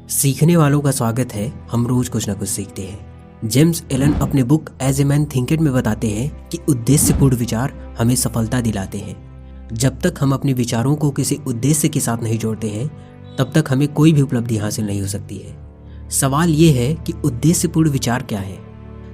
सीखने वालों का स्वागत है। हम रोज कुछ ना कुछ सीखते हैं। जेम्स एलन अपने बुक एज ए मैन थिंकेड में बताते हैं कि उद्देश्यपूर्ण विचार हमें सफलता दिलाते हैं। जब तक हम अपने विचारों को किसी उद्देश्य के साथ नहीं जोड़ते हैं तब तक हमें कोई भी उपलब्धि हासिल नहीं हो सकती है। सवाल ये है कि उद्देश्यपूर्ण विचार क्या है।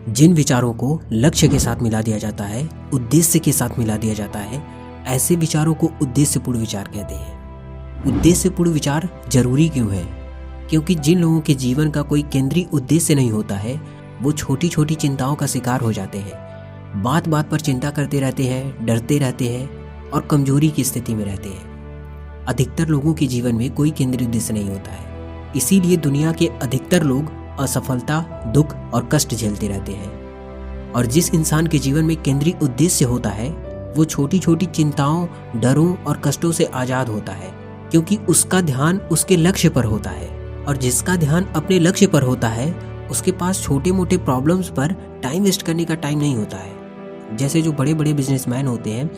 जिन विचारों को लक्ष्य के साथ मिला दिया जाता है, उद्देश्य के साथ मिला दिया जाता है, ऐसे विचारों को उद्देश्यपूर्ण विचार कहते हैं। उद्देश्यपूर्ण विचार जरूरी क्यों है? क्योंकि जिन लोगों के जीवन का कोई केंद्रीय उद्देश्य नहीं होता है वो छोटी छोटी चिंताओं का शिकार हो जाते हैं, बात बात पर चिंता करते रहते हैं, डरते रहते हैं और कमजोरी की स्थिति में रहते हैं। अधिकतर लोगों के जीवन में कोई केंद्रीय उद्देश्य नहीं होता है, इसीलिए दुनिया के अधिकतर लोग असफलता, दुख और कष्ट झेलते रहते हैं। और जिस इंसान के जीवन में केंद्रीय उद्देश्य होता है वो छोटी छोटी चिंताओं, डरों और कष्टों से आजाद होता है, क्योंकि उसका ध्यान उसके लक्ष्य पर होता है। और जिसका ध्यान अपने लक्ष्य पर होता है उसके पास छोटे मोटे प्रॉब्लम्स पर टाइम वेस्ट करने का टाइम नहीं होता है। जैसे जो बड़े बड़े बिजनेसमैन होते हैं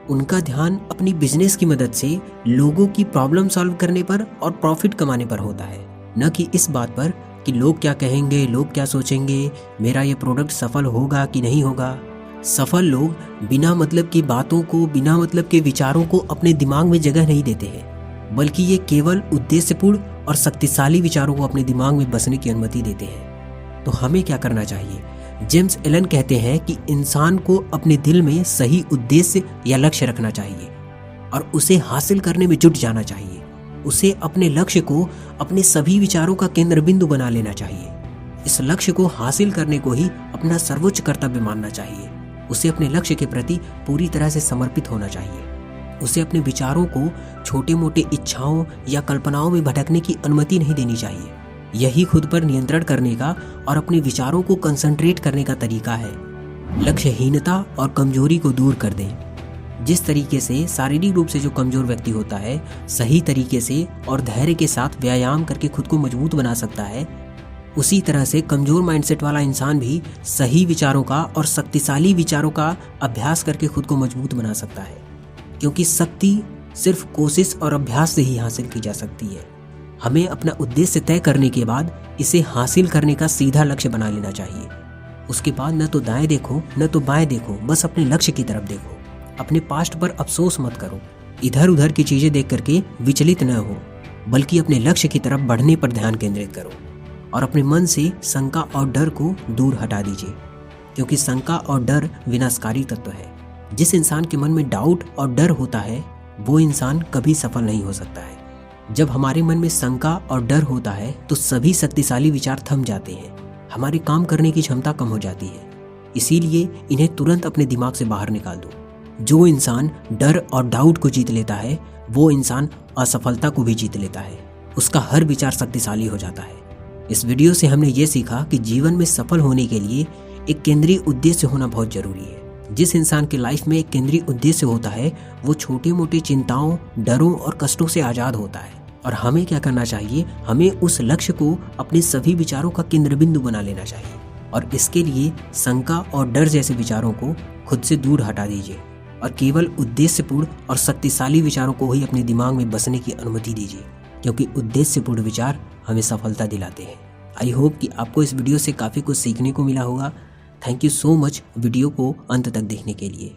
उनका ध्यान अपनी बिजनेस की मदद से लोगों की प्रॉब्लम सॉल्व करने पर और प्रॉफिट कमाने पर होता है, न कि इस बात पर कि लोग क्या कहेंगे, लोग क्या सोचेंगे, मेरा ये प्रोडक्ट सफल होगा कि नहीं होगा। सफल लोग बिना मतलब की बातों को, बिना मतलब के विचारों को अपने दिमाग में जगह नहीं देते हैं, बल्कि ये केवल उद्देश्यपूर्ण और शक्तिशाली विचारों को अपने दिमाग में बसने की अनुमति देते हैं। तो हमें क्या करना चाहिए? जेम्स एलन कहते हैं कि इंसान को अपने दिल में सही उद्देश्य या लक्ष्य रखना चाहिए और उसे हासिल करने में जुट जाना चाहिए। उसे अपने लक्ष्य को अपने सभी विचारों का केंद्र बिंदु बना लेना चाहिए। इस लक्ष्य को हासिल करने को ही अपना सर्वोच्च कर्तव्य मानना चाहिए। उसे अपने लक्ष्य के प्रति पूरी तरह से समर्पित होना चाहिए। उसे अपने विचारों को छोटे मोटे इच्छाओं या कल्पनाओं में भटकने की अनुमति नहीं देनी चाहिए। यही खुद पर नियंत्रण करने का और अपने विचारों को कंसंट्रेट करने का तरीका है। लक्ष्यहीनता और कमजोरी को दूर कर दें। जिस तरीके से शारीरिक रूप से जो कमजोर व्यक्ति होता है सही तरीके से और धैर्य के साथ व्यायाम करके खुद को मजबूत बना सकता है, उसी तरह से कमजोर माइंडसेट वाला इंसान भी सही विचारों का और शक्तिशाली विचारों का अभ्यास करके खुद को मजबूत बना सकता है। क्योंकि शक्ति सिर्फ कोशिश और अभ्यास से ही हासिल की जा सकती है। हमें अपना उद्देश्य तय करने के बाद इसे हासिल करने का सीधा लक्ष्य बना लेना चाहिए। उसके बाद न तो दाएं देखो न तो बाएं देखो, बस अपने लक्ष्य की तरफ देखो। अपने पास्ट पर अफसोस मत करो, इधर उधर की चीजें देख करके विचलित न हो, बल्कि अपने लक्ष्य की तरफ बढ़ने पर ध्यान केंद्रित करो और अपने मन से शंका और डर को दूर हटा दीजिए, क्योंकि शंका और डर विनाशकारी तत्व है। जिस इंसान के मन में डाउट और डर होता है वो इंसान कभी सफल नहीं हो सकता है। जब हमारे मन में शंका और डर होता है तो सभी शक्तिशाली विचार थम जाते हैं, हमारे काम करने की क्षमता कम हो जाती है। इसीलिए इन्हें तुरंत अपने दिमाग से बाहर निकाल दो। जो इंसान डर और डाउट को जीत लेता है वो इंसान असफलता को भी जीत लेता है। उसका हर विचार शक्तिशाली हो जाता है। इस वीडियो से हमने ये सीखा कि जीवन में सफल होने के लिए एक केंद्रीय उद्देश्य होना बहुत जरूरी है। जिस इंसान के लाइफ में एक केंद्रीय उद्देश्य होता है वो छोटे मोटे चिंताओं, डरों और कष्टों से आजाद होता है। और हमें क्या करना चाहिए? हमें उस लक्ष्य को अपने सभी विचारों का केंद्र बिंदु बना लेना चाहिए और इसके लिए शंका और डर जैसे विचारों को खुद से दूर हटा दीजिए और केवल उद्देश्यपूर्ण और शक्तिशाली विचारों को ही अपने दिमाग में बसने की अनुमति दीजिए, क्योंकि उद्देश्यपूर्ण विचार हमें सफलता दिलाते हैं। आई होप कि आपको इस वीडियो से काफ़ी कुछ सीखने को मिला होगा। Thank you so much video को अंत तक देखने के लिए।